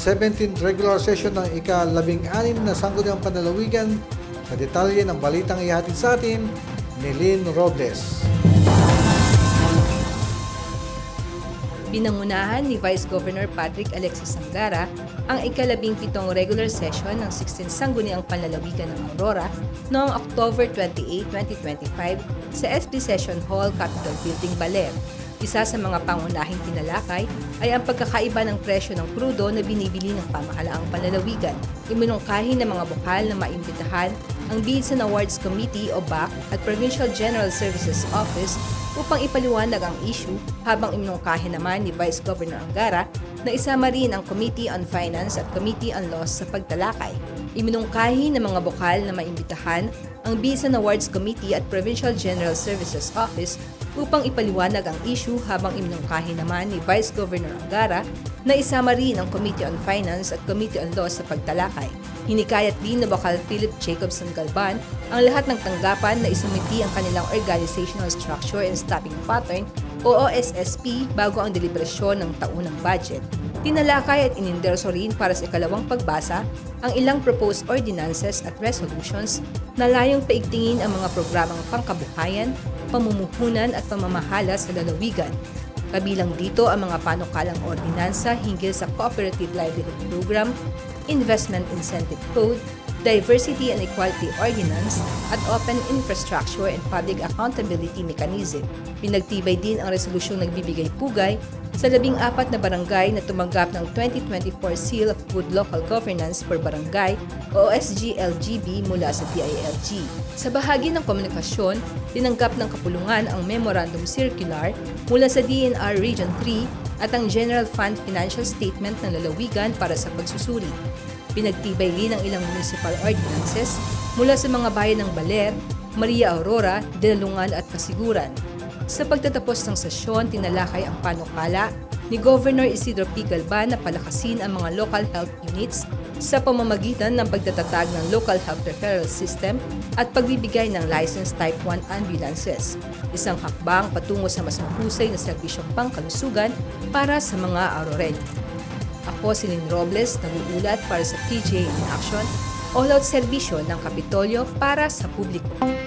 17th regular session ng ika-16 na Sangguniang Panlalawigan. Sa detalye ng balitang ihatid sa atin ni Lynn Robles. Pinangunahan ni Vice Governor Patrick Alexis Sangara ang ika-17 regular session ng 16th Sangguniang Panlalawigan ng Aurora noong October 28, 2025 sa SP Session Hall, Capitol Building, Baler. Isa sa mga pangunahing tinalakay ay ang pagkakaiba ng presyo ng krudo na binibili ng pamahalaang panlalawigan. Iminungkahi ng mga bukal na maimbitahan ang Bids and Awards Committee o BAC at Provincial General Services Office upang ipaliwanag ang issue, habang iminungkahi naman ni Vice Governor Angara na isama rin ang Committee on Finance at Committee on Laws sa pagtalakay. Iminungkahi ng mga bukal na maimbitahan ang Bids and Awards Committee at Provincial General Services Office upang ipaliwanag ang issue, habang iminungkahi naman ni Vice Governor Angara na isama rin ang Committee on Finance at Committee on Laws sa pagtalakay. Hinikayat din na Bakal Philip Jacobson Galban ang lahat ng tanggapan na isumiti ang kanilang Organizational Structure and Staffing Pattern o OSSP bago ang deliberasyon ng taunang budget. Tinalakay at ininderso rin para sa ikalawang pagbasa ang ilang proposed ordinances at resolutions na layong paigtingin ang mga programang pangkabuhayan, pamumuhunan at pamamahala sa lalawigan. Kabilang dito ang mga panukalang ordinansa hinggil sa Cooperative Livelihood Program, Investment Incentive Code, Diversity and Equality Ordinance at Open Infrastructure and Public Accountability Mechanism. Pinagtibay din ang resolusyong nagbibigay pugay sa 14 na barangay na tumanggap ng 2024 Seal of Good Local Governance per Barangay o OSG-LGB mula sa DILG. Sa bahagi ng komunikasyon, tinanggap ng kapulungan ang Memorandum Circular mula sa DNR Region 3 at ang General Fund Financial Statement ng lalawigan para sa pagsusuri. Pinagtibay rin ang ilang municipal ordinances mula sa mga bayan ng Baler, Maria Aurora, Dinalungan at Kasiguran. Sa pagtatapos ng sesyon, tinalakay ang panukala ni Governor Isidro P. Galban na palakasin ang mga local health units sa pamamagitan ng pagtatatag ng Local Health Referral System at pagbibigay ng License Type 1 ambulances. Isang hakbang patungo sa mas mahusay na serbisyong pangkalusugan para sa mga Auroreño. Ako si Lynn Robles, nag-uulat para sa PJ in Action, all-out serbisyo ng Kapitolyo para sa publiko.